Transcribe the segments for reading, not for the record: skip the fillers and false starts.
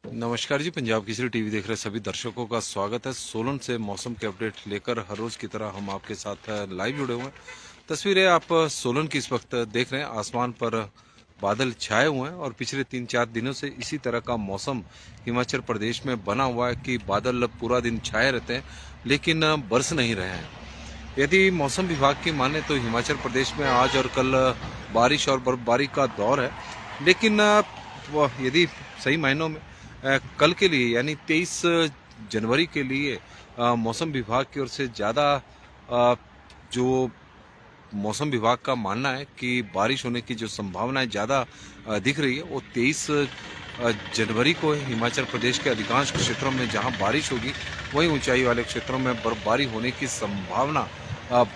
नमस्कार जी। पंजाब केसरी टीवी देख रहे सभी दर्शकों का स्वागत है। सोलन से मौसम के अपडेट लेकर हर रोज की तरह हम आपके साथ लाइव जुड़े हुए हैं। तस्वीरें आप सोलन की इस वक्त देख रहे हैं। आसमान पर बादल छाए हुए हैं और पिछले 3-4 दिनों से इसी तरह का मौसम हिमाचल प्रदेश में बना हुआ है कि बादल पूरा दिन छाए रहते हैं लेकिन बरस नहीं रहे हैं। यदि मौसम विभाग की माने तो हिमाचल प्रदेश में आज और कल बारिश और बर्फबारी का दौर है, लेकिन यदि सही मायनों में कल के लिए यानी 23 जनवरी के लिए मौसम विभाग की ओर से ज़्यादा जो मौसम विभाग का मानना है कि बारिश होने की जो संभावनाएं ज़्यादा दिख रही है वो 23 जनवरी को हिमाचल प्रदेश के अधिकांश क्षेत्रों में जहां बारिश होगी वहीं ऊंचाई वाले क्षेत्रों में बर्फबारी होने की संभावना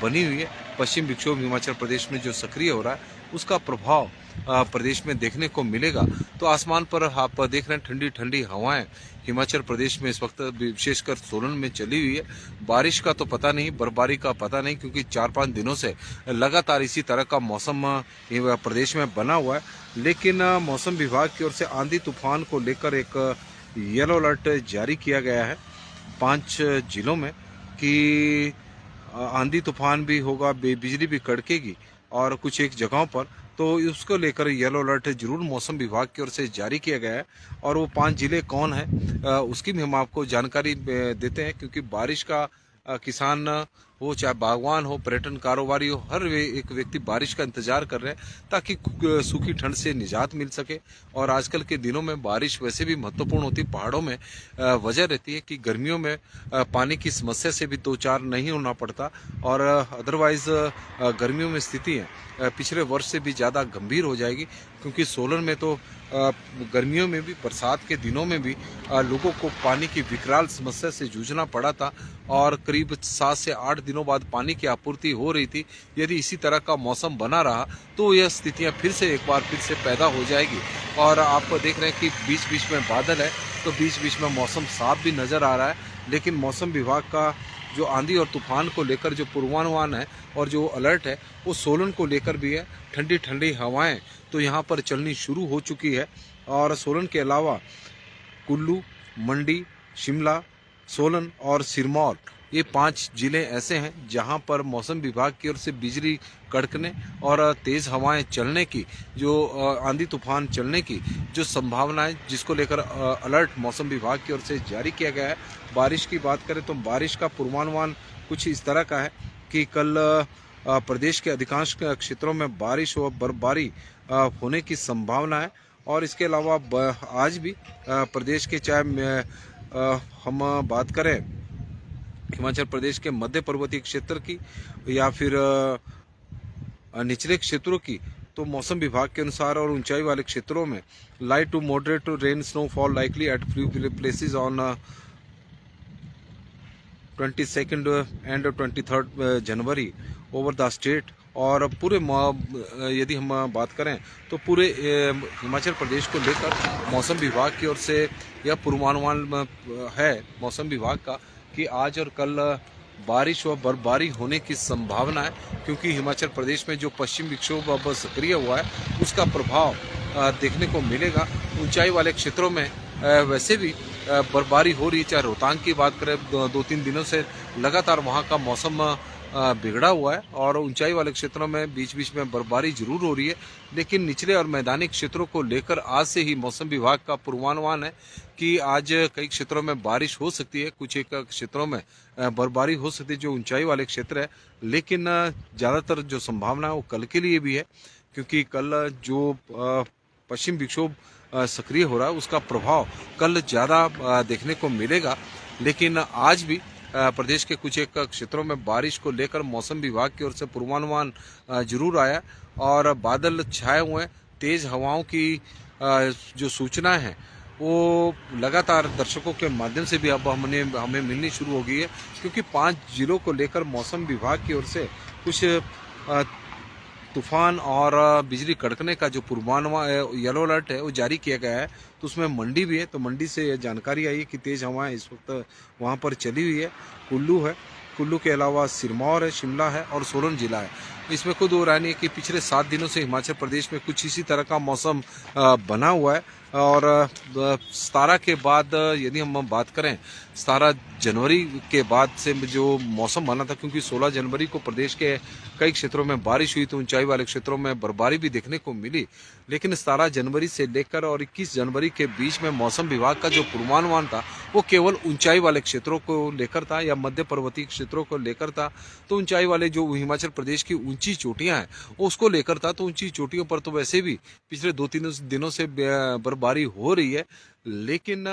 बनी हुई है। पश्चिम विक्षोभ हिमाचल प्रदेश में जो सक्रिय हो रहा है उसका प्रभाव प्रदेश में देखने को मिलेगा। तो आसमान पर आप देख रहे हैं ठंडी ठंडी हवाएं हिमाचल प्रदेश में इस वक्त विशेषकर सोलन में चली हुई है। बारिश का तो पता नहीं, बर्फबारी का पता नहीं, क्योंकि 4-5 दिनों से लगातार इसी तरह का मौसम प्रदेश में बना हुआ है। लेकिन मौसम विभाग की ओर से आंधी तूफान को लेकर एक येलो अलर्ट जारी किया गया है 5 जिलों में कि आंधी तूफान भी होगा, बिजली भी कड़केगी और कुछ एक जगहों पर, तो उसको लेकर येलो अलर्ट जरूर मौसम विभाग की ओर से जारी किया गया है। और वो 5 जिले कौन है उसकी भी हम आपको जानकारी देते हैं, क्योंकि बारिश का किसान हो चाहे बागवान हो, पर्यटन कारोबारी हो, हर एक व्यक्ति बारिश का इंतजार कर रहे हैं ताकि सूखी ठंड से निजात मिल सके। और आजकल के दिनों में बारिश वैसे भी महत्वपूर्ण होती पहाड़ों में। वजह रहती है कि गर्मियों में पानी की समस्या से भी दो चार नहीं होना पड़ता और अदरवाइज गर्मियों में स्थिति है पिछले वर्ष से भी ज़्यादा गंभीर हो जाएगी, क्योंकि सोलन में तो गर्मियों में भी, बरसात के दिनों में भी लोगों को पानी की विकराल समस्या से जूझना पड़ा था और करीब 7 से 8 दिनों बाद पानी की आपूर्ति हो रही थी। यदि इसी तरह का मौसम बना रहा तो यह स्थितियां फिर से पैदा हो जाएगी। और आप देख रहे हैं कि बीच बीच में बादल है तो बीच बीच में मौसम साफ भी नज़र आ रहा है। लेकिन मौसम विभाग का जो आंधी और तूफान को लेकर जो पूर्वानुमान है और जो अलर्ट है वो सोलन को लेकर भी है। ठंडी ठंडी हवाएं तो यहाँ पर चलनी शुरू हो चुकी है। और सोलन के अलावा कुल्लू, मंडी, शिमला, सोलन और सिरमौर, ये 5 जिले ऐसे हैं जहां पर मौसम विभाग की ओर से बिजली कड़कने और तेज़ हवाएं चलने की, जो आंधी तूफान चलने की जो संभावना है, जिसको लेकर अलर्ट मौसम विभाग की ओर से जारी किया गया है। बारिश की बात करें तो बारिश का पूर्वानुमान कुछ इस तरह का है कि कल प्रदेश के अधिकांश क्षेत्रों में बारिश और बर्फबारी होने की संभावना है। और इसके अलावा आज भी प्रदेश के, चाहे हम बात करें हिमाचल प्रदेश के मध्य पर्वतीय क्षेत्र की या फिर निचले क्षेत्रों की, तो मौसम विभाग के अनुसार और ऊंचाई वाले क्षेत्रों में light to moderate rain snowfall likely at few places on 22 and 23 January over the state. और पूरे यदि हम बात करें तो पूरे हिमाचल प्रदेश को लेकर मौसम विभाग की ओर से यह पूर्वानुमान है मौसम विभाग का कि आज और कल बारिश व बर्फबारी होने की संभावना है, क्योंकि हिमाचल प्रदेश में जो पश्चिम विक्षोभ अब सक्रिय हुआ है उसका प्रभाव देखने को मिलेगा। ऊंचाई वाले क्षेत्रों में वैसे भी बर्फबारी हो रही है। चाहे रोहतांग की बात करें, 2-3 दिनों से लगातार वहां का मौसम बिगड़ा हुआ है और ऊंचाई वाले क्षेत्रों में बीच बीच में बर्फबारी जरूर हो रही है। लेकिन निचले और मैदानी क्षेत्रों को लेकर आज से ही मौसम विभाग का पूर्वानुमान है कि आज कई क्षेत्रों में बारिश हो सकती है, कुछ एक क्षेत्रों में बर्फबारी हो सकती है जो ऊंचाई वाले क्षेत्र है। लेकिन ज़्यादातर जो संभावना है वो कल के लिए भी है, क्योंकि कल जो पश्चिम विक्षोभ सक्रिय हो रहा है उसका प्रभाव कल ज़्यादा देखने को मिलेगा। लेकिन आज भी प्रदेश के कुछ एक क्षेत्रों में बारिश को लेकर मौसम विभाग की ओर से पूर्वानुमान जरूर आया और बादल छाए हुए हैं। तेज हवाओं की जो सूचना है वो लगातार दर्शकों के माध्यम से भी अब हमें मिलनी शुरू हो गई है, क्योंकि 5 जिलों को लेकर मौसम विभाग की ओर से कुछ तूफान और बिजली कड़कने का जो पूर्वानुमान येलो अलर्ट है वो जारी किया गया है। तो उसमें मंडी भी है, तो मंडी से जानकारी आई है कि तेज़ हवाएं इस वक्त वहां पर चली हुई है। कुल्लू है, कुल्लू के अलावा सिरमौर है, शिमला है और सोलन जिला है। इसमें कोई दो राय नहीं है कि पिछले 7 दिनों से हिमाचल प्रदेश में कुछ इसी तरह का मौसम बना हुआ है। और 17 के बाद यदि हम बात करें 17 जनवरी के बाद से जो मौसम बना था, क्योंकि 16 जनवरी को प्रदेश के कई क्षेत्रों में बारिश हुई तो ऊंचाई वाले क्षेत्रों में बर्फबारी भी देखने को मिली, लेकिन 17 जनवरी से लेकर और 21 जनवरी के बीच में मौसम विभाग का जो पूर्वानुमान था वो केवल ऊंचाई वाले क्षेत्रों को लेकर था या मध्य पर्वतीय क्षेत्रों को लेकर था। तो ऊंचाई वाले जो हिमाचल प्रदेश की ऊंची चोटियां हैं उसको लेकर था। तो ऊंची चोटियों पर तो वैसे भी पिछले 2-3 दिनों से बर्फबारी हो रही है, लेकिन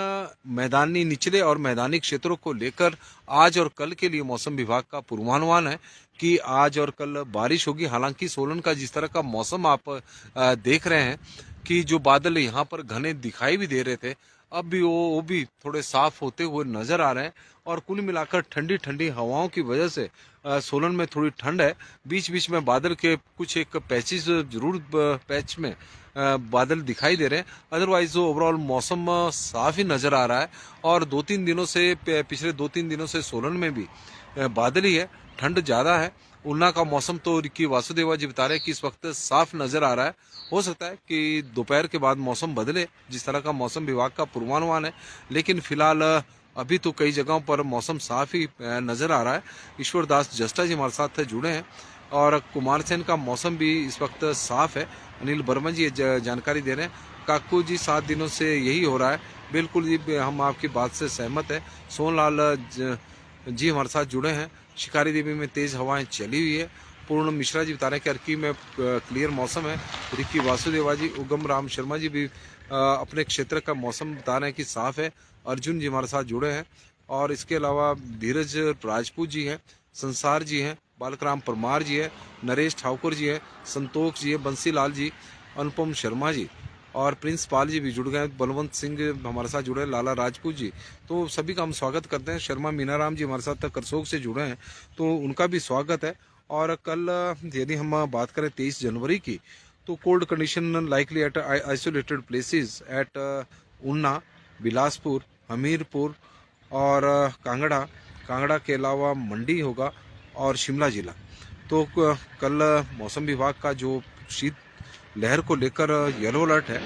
मैदानी निचले और मैदानी क्षेत्रों को लेकर आज और कल के लिए मौसम विभाग का पूर्वानुमान है कि आज और कल बारिश होगी। हालांकि सोलन का जिस तरह का मौसम आप देख रहे हैं कि जो बादल यहाँ पर घने दिखाई भी दे रहे थे, अब भी वो भी थोड़े साफ होते हुए नजर आ रहे हैं। और कुल मिलाकर ठंडी ठंडी हवाओं की वजह से सोलन में थोड़ी ठंड है। बीच बीच में बादल के कुछ एक पैचेस जरूर पैच में बादल दिखाई दे रहे हैं, अदरवाइज ओवरऑल मौसम साफ ही नजर आ रहा है। और 2-3 दिनों से पिछले 2-3 दिनों से सोलन में भी बादल ही है, ठंड ज्यादा है। ऊना का मौसम तो रिक्की वासुदेवा जी बता रहे हैं कि इस वक्त साफ नजर आ रहा है। हो सकता है कि दोपहर के बाद मौसम बदले, जिस तरह का मौसम विभाग का पूर्वानुमान है, लेकिन फिलहाल अभी तो कई जगहों पर मौसम साफ ही नजर आ रहा है। ईश्वर दास जस्टा जी हमारे साथ जुड़े हैं और कुमारसैन का मौसम भी इस वक्त साफ है। अनिल वर्मा जी जानकारी दे रहे हैं। काकू जी 7 दिनों से यही हो रहा है। बिल्कुल जी, हम आपकी बात से सहमत है। सोनलाल जी हमारे साथ जुड़े हैं। शिकारी देवी में तेज हवाएं चली हुई है। पूर्ण मिश्रा जी बता रहे हैं कि अर्की में क्लियर मौसम है। रिक्की वासुदेवा जी, उगम राम शर्मा जी भी अपने क्षेत्र का मौसम बता रहे हैं कि साफ है। अर्जुन जी हमारे साथ जुड़े हैं और इसके अलावा धीरज राजपूत जी हैं, संसार जी हैं, बालकराम परमार जी है, नरेश ठाकुर जी है, संतोष जी है, बंसीलाल जी, अनुपम शर्मा जी और प्रिंस पाल जी भी जुड़ गए। बलवंत सिंह हमारे साथ जुड़े, लाला राजपूत जी, तो सभी का हम स्वागत करते हैं। शर्मा मीनाराम जी हमारे साथ करसोग से जुड़े हैं, तो उनका भी स्वागत है। और कल यदि हम बात करें 23 जनवरी की, तो cold condition likely at isolated places at Una, Bilaspur, Hamirpur और कांगड़ा के अलावा मंडी होगा और शिमला जिला। तो कल मौसम विभाग का जो शीत लहर को लेकर येलो अलर्ट है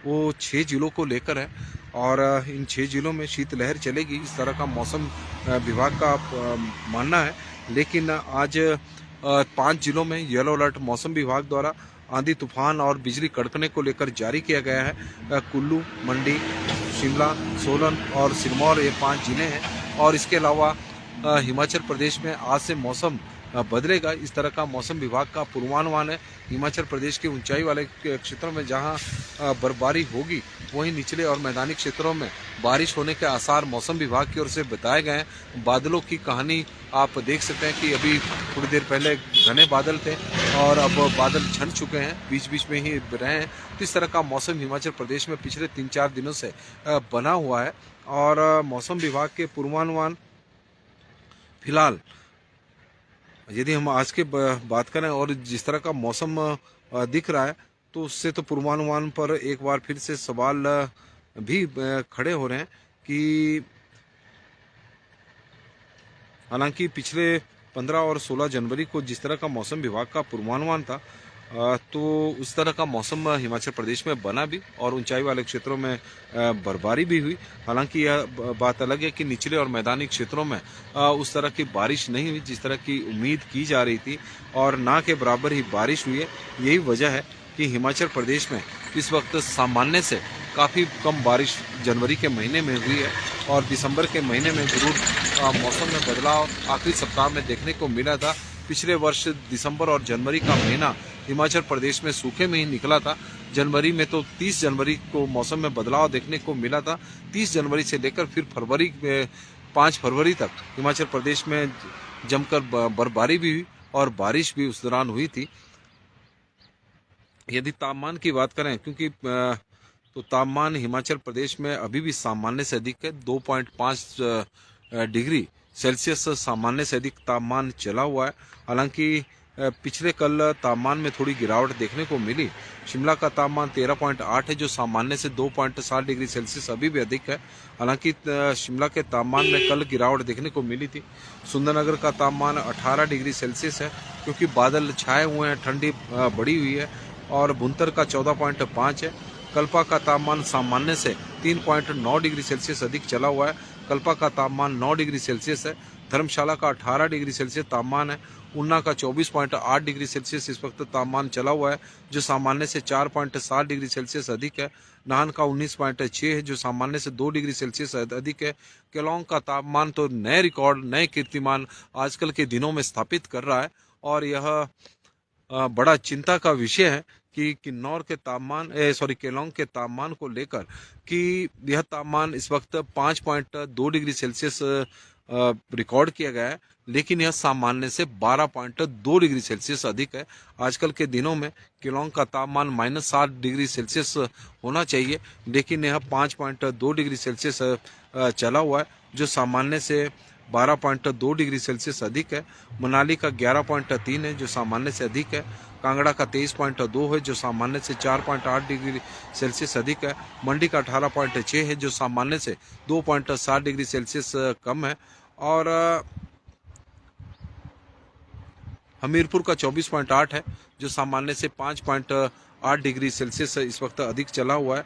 वो 6 जिलों को लेकर है और इन 6 जिलों में शीत लहर चलेगी, इस तरह का मौसम विभाग का मानना है। लेकिन आज 5 जिलों में येलो अलर्ट मौसम विभाग द्वारा आंधी तूफान और बिजली कड़कने को लेकर जारी किया गया है। कुल्लू, मंडी, शिमला, सोलन और सिरमौर ये 5 जिले हैं। और इसके अलावा हिमाचल प्रदेश में आज से मौसम बदलेगा, इस तरह का मौसम विभाग का पूर्वानुमान है। हिमाचल प्रदेश के ऊंचाई वाले क्षेत्रों में जहां बर्फबारी होगी, वहीं निचले और मैदानी क्षेत्रों में बारिश होने के आसार मौसम विभाग की ओर से बताए गए हैं। बादलों की कहानी आप देख सकते हैं कि अभी थोड़ी देर पहले घने बादल थे और अब बादल छंट चुके हैं, बीच बीच में ही रहे हैं। तो इस तरह का मौसम हिमाचल प्रदेश में पिछले 3-4 दिनों से बना हुआ है। और मौसम विभाग के पूर्वानुमान फिलहाल यदि हम आज के बात करें और जिस तरह का मौसम दिख रहा है, तो उससे तो पूर्वानुमान पर एक बार फिर से सवाल भी खड़े हो रहे हैं कि हालांकि पिछले 15 और 16 जनवरी को जिस तरह का मौसम विभाग का पूर्वानुमान था, तो उस तरह का मौसम हिमाचल प्रदेश में बना भी और ऊंचाई वाले क्षेत्रों में बर्फबारी भी हुई। हालांकि यह बात अलग है कि निचले और मैदानी क्षेत्रों में उस तरह की बारिश नहीं हुई जिस तरह की उम्मीद की जा रही थी, और ना के बराबर ही बारिश हुई है। यही वजह है कि हिमाचल प्रदेश में इस वक्त सामान्य से काफ़ी कम बारिश जनवरी के महीने में हुई है और दिसंबर के महीने में जरूर मौसम में बदलाव आखिरी सप्ताह में देखने को मिला था। पिछले वर्ष दिसंबर और जनवरी का महीना हिमाचल प्रदेश में सूखे में ही निकला था। जनवरी में तो 30 जनवरी को मौसम में बदलाव देखने को मिला था। 30 जनवरी से लेकर फिर 5 फरवरी तक हिमाचल प्रदेश में जमकर बर्फबारी भी हुई और बारिश भी उस दौरान हुई थी। यदि तापमान की बात करें, क्योंकि तो तापमान हिमाचल प्रदेश में अभी भी सामान्य से अधिक है। 2.5 डिग्री सेल्सियस सामान्य से अधिक तापमान चला हुआ है। हालांकि पिछले कल तापमान में थोड़ी गिरावट देखने को मिली। शिमला का तापमान 13.8 है, जो सामान्य से 2.7 डिग्री सेल्सियस अभी भी अधिक है। हालांकि शिमला के तापमान में कल गिरावट देखने को मिली थी। सुंदरनगर का तापमान 18 डिग्री सेल्सियस है, क्योंकि बादल छाए हुए हैं, ठंडी बढ़ी हुई है। और भुंतर का 14.5 है। कल्पा का तापमान सामान्य से 3.9 डिग्री सेल्सियस अधिक चला हुआ है। कल्पा का तापमान 9 डिग्री सेल्सियस है। धर्मशाला का 18 डिग्री सेल्सियस तापमान है। ऊना का 24.8 डिग्री सेल्सियस इस वक्त तापमान चला हुआ है, जो सामान्य से 4.7 डिग्री सेल्सियस अधिक है। नाहन का 19.6 है, जो सामान्य से 2 डिग्री सेल्सियस अधिक है। केलोंग का तापमान तो नए रिकॉर्ड, नए कीर्तिमान आजकल के दिनों में स्थापित कर रहा है, और यह बड़ा चिंता का विषय है कि किन्नौर के तापमान केलोंग के तापमान को लेकर कि यह तापमान इस वक्त 5.2 डिग्री सेल्सियस रिकॉर्ड किया गया है, लेकिन यह सामान्य से 12.2 डिग्री सेल्सियस अधिक है। आजकल के दिनों में केलोंग का तापमान -7 डिग्री सेल्सियस होना चाहिए, लेकिन यह 5.2 डिग्री सेल्सियस चला हुआ है, जो सामान्य से 12.2 डिग्री सेल्सियस अधिक है। मनाली का 11.3 है, जो सामान्य से अधिक है। कांगड़ा का 23.2 है, जो सामान्य से 4.8 डिग्री सेल्सियस अधिक है। मंडी का 18.6 है, जो सामान्य से 2.7 डिग्री सेल्सियस कम है। और हमीरपुर का 24.8 है, जो सामान्य से 5.8 डिग्री सेल्सियस इस वक्त अधिक चला हुआ है।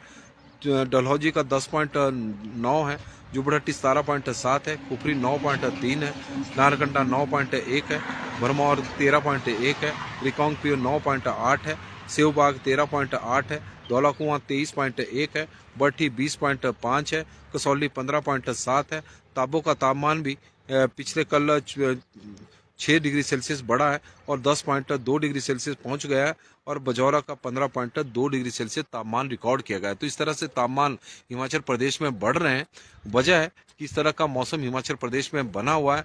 डलहौजी का 10.9 है, जुबड़हट्टी 17.7 है, कुफरी 9.3 है, नारकंडा 9.1 है, भरमौर 13.1 है, रिकांगपिओ 9.8 है, सेवबाग 13.8 है, धौलाकुआं 23.1 है, बट्ठी 20.5 है, कसौली 15.7 है। ताबो का तापमान भी पिछले कल 6 डिग्री सेल्सियस बढ़ा है और 10.2 डिग्री सेल्सियस पहुंच गया है, और बजौरा का 15.2 डिग्री सेल्सियस तापमान रिकॉर्ड किया गया है। तो इस तरह से तापमान हिमाचल प्रदेश में बढ़ रहे हैं। वजह है कि इस तरह का मौसम हिमाचल प्रदेश में बना हुआ है।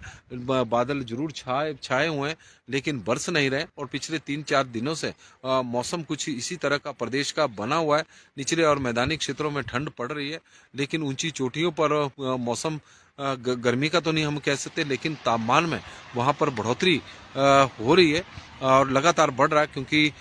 बादल जरूर छाए हुए हैं, लेकिन बरस नहीं रहे, और पिछले 3-4 दिनों से मौसम कुछ इसी तरह का प्रदेश का बना हुआ है। निचले और मैदानी क्षेत्रों में ठंड पड़ रही है, लेकिन ऊंची चोटियों पर मौसम गर्मी का तो नहीं हम कह सकते, लेकिन तापमान में वहाँ पर बढ़ोतरी हो रही है और लगातार बढ़ रहा है, क्योंकि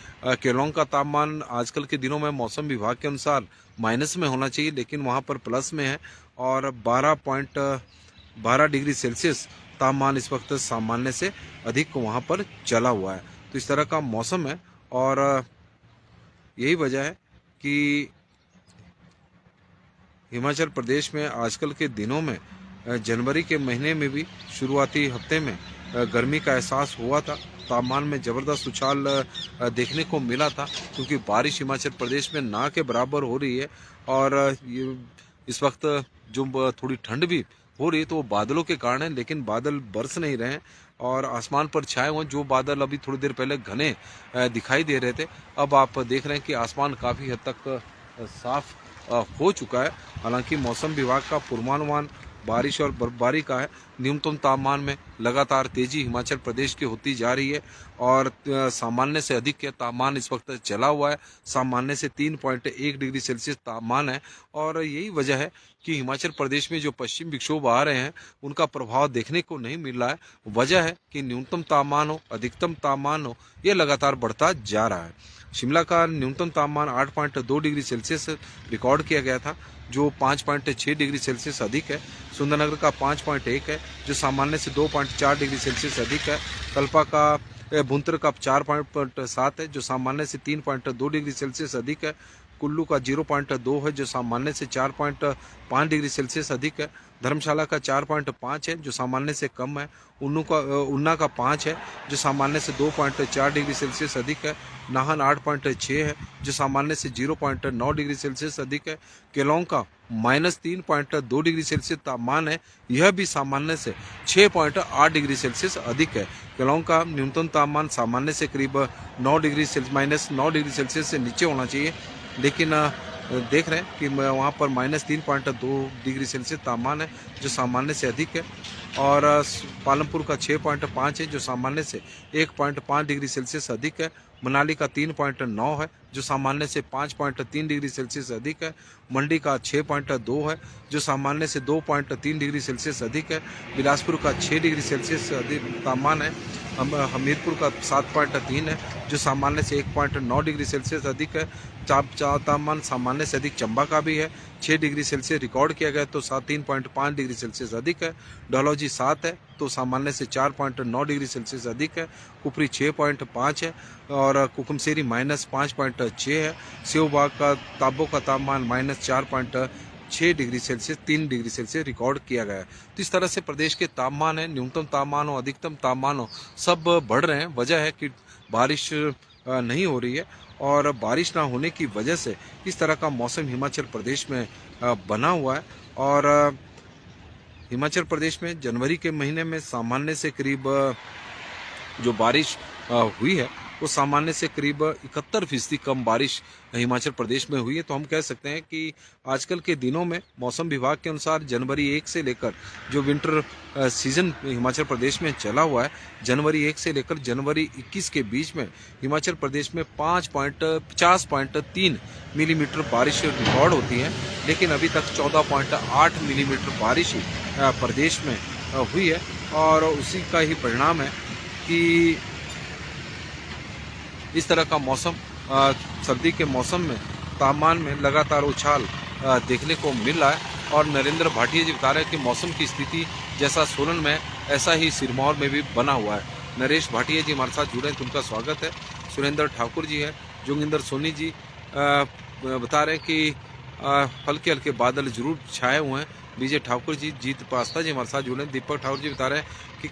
केलोंग का तापमान आजकल के दिनों में मौसम विभाग के अनुसार माइनस में होना चाहिए, लेकिन वहाँ पर प्लस में है, और 12 डिग्री सेल्सियस तापमान इस वक्त सामान्य से अधिक वहाँ पर चला हुआ है। तो इस तरह का मौसम है, और यही वजह है कि हिमाचल प्रदेश में आजकल के दिनों में जनवरी के महीने में भी शुरुआती हफ्ते में गर्मी का एहसास हुआ था। तापमान में ज़बरदस्त उछाल देखने को मिला था, क्योंकि बारिश हिमाचल प्रदेश में ना के बराबर हो रही है, और इस वक्त जो थोड़ी ठंड भी हो रही है तो वो बादलों के कारण है, लेकिन बादल बरस नहीं रहे हैं और आसमान पर छाए हुए। जो बादल अभी थोड़ी देर पहले घने दिखाई दे रहे थे, अब आप देख रहे हैं कि आसमान काफ़ी हद तक साफ हो चुका है। हालांकि मौसम विभाग का पूर्वानुमान बारिश और बर्फबारी का है। न्यूनतम तापमान में लगातार तेजी हिमाचल प्रदेश की होती जा रही है, और सामान्य से अधिक के तापमान इस वक्त चला हुआ है। सामान्य से 3.1 डिग्री सेल्सियस तापमान है, और यही वजह है कि हिमाचल प्रदेश में जो पश्चिम विक्षोभ आ रहे हैं उनका प्रभाव देखने को नहीं मिल रहा है। वजह है कि न्यूनतम तापमान हो, अधिकतम तापमान हो, ये लगातार बढ़ता जा रहा है। शिमला का न्यूनतम तापमान 8.2 डिग्री सेल्सियस रिकॉर्ड किया गया था, जो 5.6 डिग्री सेल्सियस अधिक है। सुंदरनगर का 5.1 है, जो सामान्य से 2.4 डिग्री सेल्सियस अधिक है। कल्पा का भुंतर का 4.7 है, जो सामान्य से 3.2 डिग्री सेल्सियस अधिक है। कुल्लू का 0.2 है, जो सामान्य से 4.5 डिग्री सेल्सियस अधिक है। धर्मशाला का 4.5 है, जो सामान्य से कम है। ऊना का 5 है, जो सामान्य से 2.4 डिग्री सेल्सियस अधिक है। नाहन 8.6 है, जो सामान्य से 0.9 डिग्री सेल्सियस अधिक है। केलोंग का -3.2 डिग्री सेल्सियस तापमान है, यह भी सामान्य से 6.8 डिग्री सेल्सियस अधिक है। केलोंग का न्यूनतम तापमान सामान्य से करीब -9 डिग्री सेल्सियस से नीचे होना चाहिए, लेकिन देख रहे हैं कि वहाँ पर -3.2 डिग्री सेल्सियस तापमान है, जो सामान्य से अधिक है। और पालमपुर का 6.5 है, जो सामान्य से 1.5 डिग्री सेल्सियस अधिक है। मनाली का 3.9 है, जो सामान्य से 5.3 डिग्री सेल्सियस अधिक है। मंडी का 6.2 है, जो सामान्य से 2.3 डिग्री सेल्सियस अधिक है। बिलासपुर का 6 डिग्री सेल्सियस अधिक तापमान है, हमीरपुर का 7.3 है, जो सामान्य से 1.9 डिग्री सेल्सियस अधिक है। तापमान सामान्य से अधिक चंबा का भी है, 6 डिग्री सेल्सियस रिकॉर्ड किया गया, तो 3.5 डिग्री सेल्सियस अधिक है। डलहौजी 7 है, तो सामान्य से 4.9 डिग्री सेल्सियस अधिक है। कुफरी 6.5 है और कुकुमसेरी -5.6 है। सेवबाग का ताबो का तापमान -4.6 degree Celsius 3 degree Celsius record किया गया है। तो इस तरह से प्रदेश के तापमान है, न्यूनतम तापमान हो, अधिकतम तापमान हो, सब बढ़ रहे हैं। वजह है कि बारिश नहीं हो रही है और बारिश ना होने की वजह से इस तरह का मौसम हिमाचल प्रदेश में बना हुआ है। और हिमाचल प्रदेश में जनवरी के महीने में सामान्य से करीब जो बारिश हुई है वो सामान्य से करीब 71% कम बारिश हिमाचल प्रदेश में हुई है। तो हम कह सकते हैं कि आजकल के दिनों में मौसम विभाग के अनुसार जनवरी 1 से लेकर जो विंटर सीजन हिमाचल प्रदेश में चला हुआ है, जनवरी 1 से लेकर जनवरी 21 के बीच में हिमाचल प्रदेश में 50.3 मिलीमीटर बारिश रिकॉर्ड होती है, लेकिन अभी तक 14.8 मिलीमीटर बारिश ही प्रदेश में हुई है। और उसी का ही परिणाम है कि इस तरह का मौसम सर्दी के मौसम में तापमान में लगातार उछाल देखने को मिल रहा है। और नरेंद्र भाटिया जी बता रहे हैं कि मौसम की स्थिति जैसा सोलन में ऐसा ही सिरमौर में भी बना हुआ है। नरेश भाटिया जी हमारे साथ जुड़े हैं, तो उनका स्वागत है। सुरेंद्र ठाकुर जी हैं, जोगिंदर सोनी जी बता रहे हैं कि हल्के हल्के बादल जरूर छाए हुए हैं। विजय ठाकुर जी, जीत पास्ता जी हमारे साथ जुड़े हैं। दीपक ठाकुर जी बता रहे हैं कि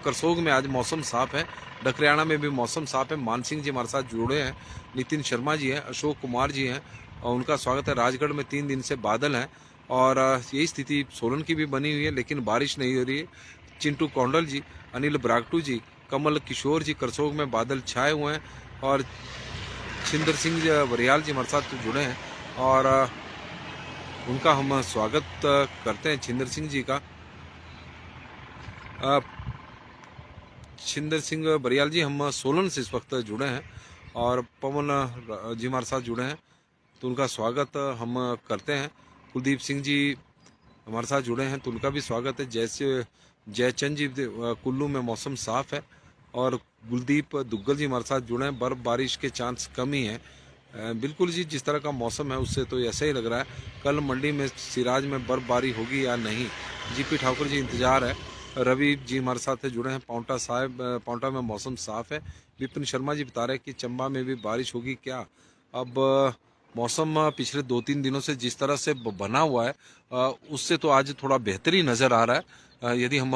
करसोग में आज मौसम साफ है, डकरियाना में भी मौसम साफ है। मान सिंह जी हमारे साथ जुड़े हैं। नितिन शर्मा जी हैं, अशोक कुमार जी हैं और उनका स्वागत है। राजगढ़ में 3 दिन से बादल हैं और यही स्थिति सोलन की भी बनी हुई है, लेकिन बारिश नहीं हो रही है। चिंटू कौंडल जी, अनिल ब्रागटू जी, कमल किशोर जी, करसोग में बादल छाए हुए हैं। और छिंदर सिंह बरियाल जी हमारे साथ जुड़े हैं और उनका हम स्वागत करते हैं। छिंदर सिंह जी का छिंदर सिंह बरियाल जी हम सोलन से इस वक्त जुड़े हैं और पवन जी हमारे साथ जुड़े हैं, तो उनका स्वागत हम करते हैं। कुलदीप सिंह जी हमारे साथ जुड़े हैं, तो उनका भी स्वागत है। जैसे जयचंद जी, कुल्लू में मौसम साफ है। और गुलदीप दुग्गल जी हमारे साथ जुड़े हैं, बर्फ बारिश के चांस कम ही हैं। बिल्कुल जी, जिस तरह का मौसम है उससे तो ऐसा ही लग रहा है। कल मंडी में सिराज में बर्फबारी होगी या नहीं, जीपी ठाकुर जी इंतजार है। रवि जी हमारे साथ जुड़े हैं। पाउंटा में मौसम साफ है। विपिन शर्मा जी बता रहे हैं कि चंबा में भी बारिश होगी क्या। अब मौसम पिछले 2-3 दिनों से जिस तरह से बना हुआ है उससे तो आज थोड़ा बेहतरी नज़र आ रहा है। यदि हम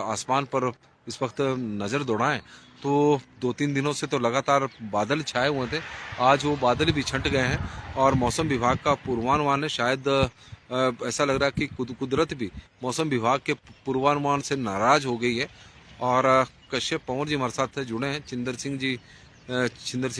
आसमान पर इस वक्त नज़र दौड़ाएं तो 2-3 दिनों से तो लगातार बादल छाए हुए थे, आज वो बादल भी छंट गए हैं। और मौसम विभाग का पूर्वानुमान है, शायद ऐसा लग रहा है कि कुदरत भी मौसम विभाग के पूर्वानुमान से नाराज हो गई है। और कश्यप पंवर जी हमारे साथ जुड़े हैं। छिंदर सिंह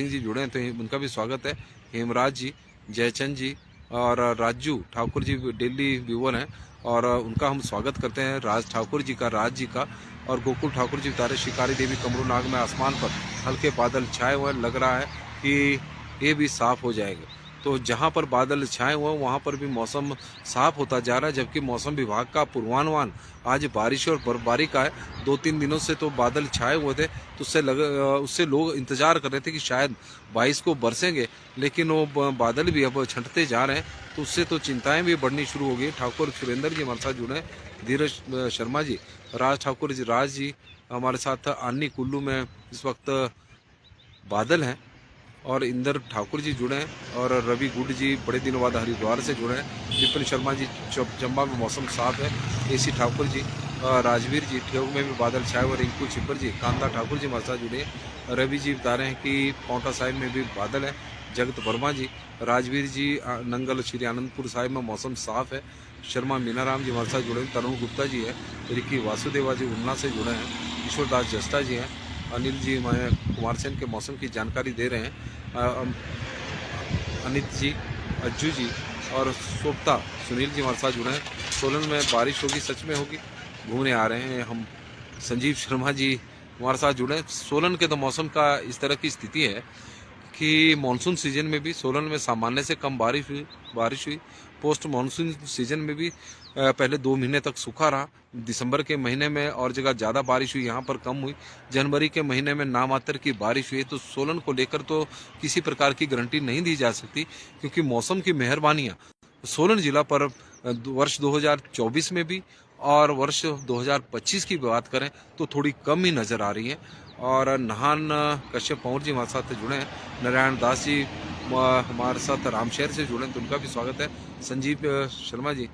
जी जुड़े हैं, तो उनका भी स्वागत है। हेमराज जी, जयचंद जी और राजू ठाकुर जी डेली व्यूअर हैं और उनका हम स्वागत करते हैं। राज ठाकुर जी का, राज जी का। और गोकुल ठाकुर जी बता रहे शिकारी देवी कमरूनाग में आसमान पर हल्के बादल छाए हुए, लग रहा है कि ये भी साफ हो जाएगा। तो जहां पर बादल छाए हुए हैं वहां पर भी मौसम साफ होता जा रहा है, जबकि मौसम विभाग का पूर्वानुमान आज बारिश और बर्फबारी का है। 2-3 दिनों से तो बादल छाए हुए थे, तो उससे लोग इंतजार कर रहे थे कि शायद 22 को बरसेंगे, लेकिन वो बादल भी अब छंटते जा रहे हैं, तो उससे तो चिंताएं भी बढ़नी शुरू हो गई। ठाकुर सुरेंद्र जी हमारे साथ जुड़े हैं। धीरज शर्मा जी, राज ठाकुर जी, राज जी हमारे साथ। आनी कुल्लू में इस वक्त बादल हैं और इंदर ठाकुर जी जुड़े हैं। और रवि गुड जी बड़े दिनों बाद हरिद्वार से जुड़े हैं। विपिन शर्मा जी, चंबा में मौसम साफ है। एसी ठाकुर जी, राजवीर जी, ठेऊ में भी बादल छाए हुए। रिंकू छिपर जी, कांता ठाकुर जी हमारे साथ जुड़े हैं। रवि जी बता रहे हैं कि पाउंटा साहिब में भी बादल है। जगत वर्मा जी, राजवीर जी, नंगल श्री आनंदपुर साहिब में मौसम साफ है। शर्मा मीनाराम जी हमारे साथ जुड़े हैं। तरुण गुप्ता जी है। रिकी वासुदेवा जी उन्ना से जुड़े हैं। ईश्वरदास जस्टा जी हैं। अनिल जी कुमार सेन के मौसम की जानकारी दे रहे हैं। अनित जी, अज्जू जी और सोपता सुनील जी हमारे साथ जुड़े हैं। सोलन में बारिश होगी, सच में होगी, घूमने आ रहे हैं हम। संजीव शर्मा जी हमारे साथ जुड़े हैं। सोलन के तो मौसम का इस तरह की स्थिति है कि मानसून सीजन में भी सोलन में सामान्य से कम बारिश हुई पोस्ट मानसून सीजन में भी पहले 2 महीने तक सूखा रहा। दिसंबर के महीने में और जगह ज़्यादा बारिश हुई, यहाँ पर कम हुई। जनवरी के महीने में नामात्र की बारिश हुई। तो सोलन को लेकर तो किसी प्रकार की गारंटी नहीं दी जा सकती, क्योंकि मौसम की मेहरबानियाँ सोलन जिला पर वर्ष 2024 में भी और वर्ष 2025 की बात करें तो थोड़ी कम ही नज़र आ रही है। और नहान कश्यप पौर जी हमारे साथ जुड़े हैं, नारायण दास जी हमारे साथ रामशहर से जुड़े हैं, तो उनका भी स्वागत है। संजीव शर्मा जी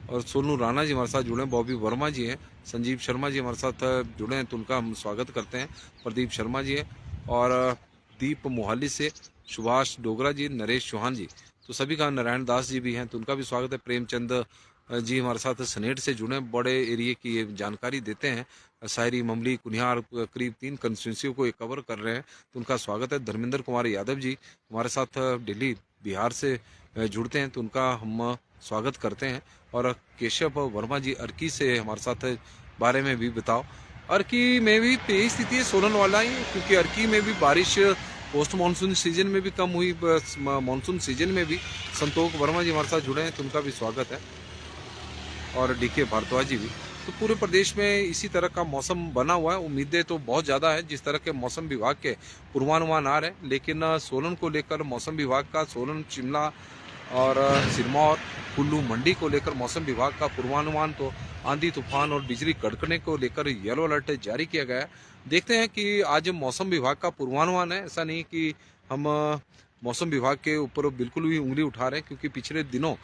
और सोनू राणा जी हमारे साथ जुड़े हैं, बॉबी वर्मा जी हैं, संजीव शर्मा जी हमारे साथ जुड़े हैं, तो उनका हम स्वागत करते हैं। प्रदीप शर्मा जी है और दीप मोहाली से सुभाष डोगरा जी, नरेश चौहान जी, तो सभी का, नारायण दास जी भी हैं, तो उनका भी स्वागत है। प्रेमचंद जी हमारे साथ सनेट से जुड़े हैं, बड़े एरिए की ये जानकारी देते हैं। शायरी, ममली, कुनिहार करीब 3 कंस्टिट्यूंसियों को ये कवर कर रहे हैं, तो उनका स्वागत है। धर्मेंद्र कुमार यादव जी हमारे साथ दिल्ली बिहार से जुड़ते हैं, तो उनका हम स्वागत करते हैं। और केशव वर्मा जी अर्की से हमारे साथ बारे में भी बताओ। अर्की में भी यही स्थिति है सोलन वाला ही, क्योंकि अर्की में भी बारिश पोस्ट मानसून सीजन में भी कम हुई, मानसून सीजन में भी। संतोष वर्मा जी हमारे साथ जुड़े हैं, तो उनका भी स्वागत है। और डीके भारद्वाज जी भी। तो पूरे प्रदेश में इसी तरह का मौसम बना हुआ है। उम्मीदें तो बहुत ज़्यादा है, जिस तरह के मौसम विभाग के पूर्वानुमान आ रहे हैं, लेकिन सोलन को लेकर मौसम विभाग का, सोलन, शिमला और सिरमौर, कुल्लू, मंडी को लेकर मौसम विभाग का पूर्वानुमान तो आंधी तूफान और बिजली कड़कने को लेकर येलो अलर्ट जारी किया गया है। देखते हैं कि आज मौसम विभाग का पूर्वानुमान है, ऐसा नहीं कि हम मौसम विभाग के ऊपर बिल्कुल भी उंगली उठा रहे हैं, क्योंकि पिछले दिनों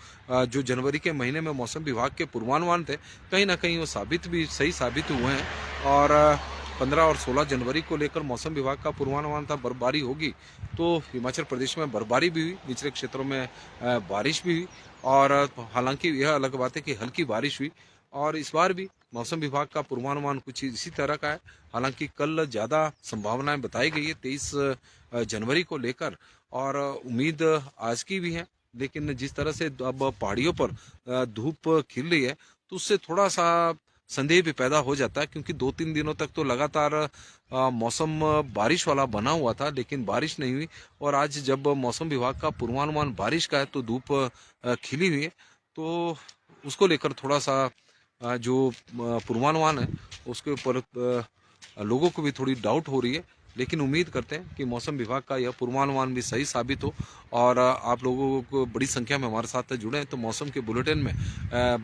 जो जनवरी के महीने में मौसम विभाग के पूर्वानुमान थे, कहीं ना कहीं वो सही साबित हुए हैं। और 15 और 16 जनवरी को लेकर मौसम विभाग का पूर्वानुमान था बर्फबारी होगी, तो हिमाचल प्रदेश में बर्फबारी भी हुई, निचले क्षेत्रों में बारिश भी हुई। और हालांकि यह अलग बात है कि हल्की बारिश हुई। और इस बार भी मौसम विभाग का पूर्वानुमान कुछ इसी तरह का है। हालांकि कल ज़्यादा संभावनाएं बताई गई है 23 जनवरी को लेकर, और उम्मीद आज की भी है। लेकिन जिस तरह से अब पहाड़ियों पर धूप खिल रही है, तो उससे थोड़ा सा संदेह भी पैदा हो जाता है, क्योंकि 2-3 दिनों तक तो लगातार मौसम बारिश वाला बना हुआ था, लेकिन बारिश नहीं हुई। और आज जब मौसम विभाग का पूर्वानुमान बारिश का है, तो धूप खिली हुई है, तो उसको लेकर थोड़ा सा जो पूर्वानुमान है उसके ऊपर लोगों को भी थोड़ी डाउट हो रही है। लेकिन उम्मीद करते हैं कि मौसम विभाग का यह पूर्वानुमान भी सही साबित हो। और आप लोगों को बड़ी संख्या में हमारे साथ जुड़े हैं, तो मौसम के बुलेटिन में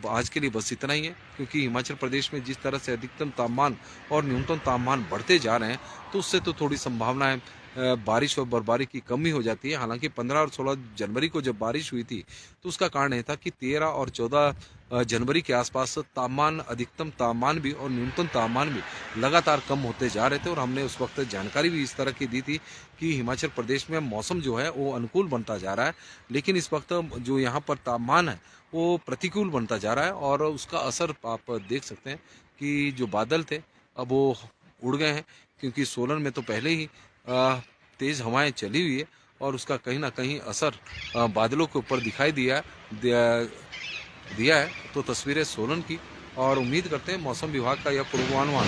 आज के लिए बस इतना ही है, क्योंकि हिमाचल प्रदेश में जिस तरह से अधिकतम तापमान और न्यूनतम तापमान बढ़ते जा रहे हैं, तो उससे तो थोड़ी संभावनाएं बारिश और बर्फबारी की कमी हो जाती है। हालांकि 15 और 16 जनवरी को जब बारिश हुई थी, तो उसका कारण यह था कि 13 और 14 जनवरी के आसपास तापमान, अधिकतम तापमान भी और न्यूनतम तापमान भी लगातार कम होते जा रहे थे। और हमने उस वक्त जानकारी भी इस तरह की दी थी कि हिमाचल प्रदेश में मौसम जो है वो अनुकूल बनता जा रहा है, लेकिन इस वक्त जो यहाँ पर तापमान है वो प्रतिकूल बनता जा रहा है। और उसका असर आप देख सकते हैं कि जो बादल थे अब वो उड़ गए हैं, क्योंकि सोलन में तो पहले ही तेज़ हवाएं चली हुई है, और उसका कहीं ना कहीं असर बादलों के ऊपर दिखाई दिया है। तो तस्वीरें सोलन की, और उम्मीद करते हैं मौसम विभाग का यह पूर्वानुमान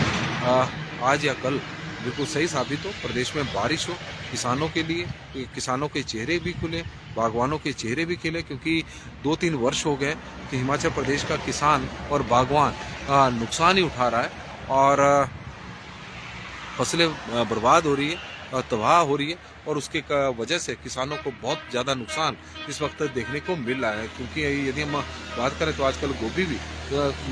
आज या कल बिल्कुल सही साबित हो, प्रदेश में बारिश हो, किसानों के लिए, किसानों के चेहरे भी खुले, बागवानों के चेहरे भी खिले, क्योंकि 2-3 वर्ष हो गए कि हिमाचल प्रदेश का किसान और बागवान नुकसान ही उठा रहा है, और फसलें बर्बाद हो रही है, तबाह हो रही है, और उसके वजह से किसानों को बहुत ज़्यादा नुकसान इस वक्त देखने को मिल रहा है। क्योंकि यदि हम बात करें तो आजकल गोभी भी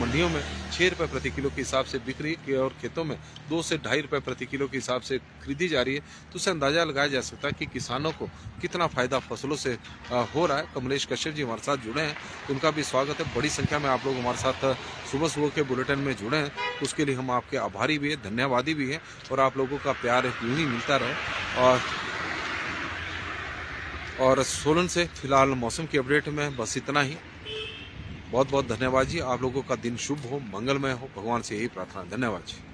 मंडियों में 6 रुपये प्रति किलो के हिसाब से बिक रही है, और खेतों में 2 से 2.5 रुपये प्रति किलो के हिसाब से खरीदी जा रही है। तो उससे अंदाजा लगाया जा सकता है कि किसानों को कितना फ़ायदा फसलों से हो रहा है। कमलेश कश्यप जी हमारे साथ जुड़े हैं, तो उनका भी स्वागत है। बड़ी संख्या में आप लोग हमारे साथ सुबह के बुलेटिन में जुड़े हैं, तो उसके लिए हम आपके आभारी भी हैं, धन्यवादी भी हैं। और आप लोगों का प्यार यूँ ही मिलता रहे। और सोलन से फिलहाल मौसम की अपडेट में बस इतना ही। बहुत बहुत धन्यवाद जी। आप लोगों का दिन शुभ हो, मंगलमय हो, भगवान से यही प्रार्थना। धन्यवाद जी।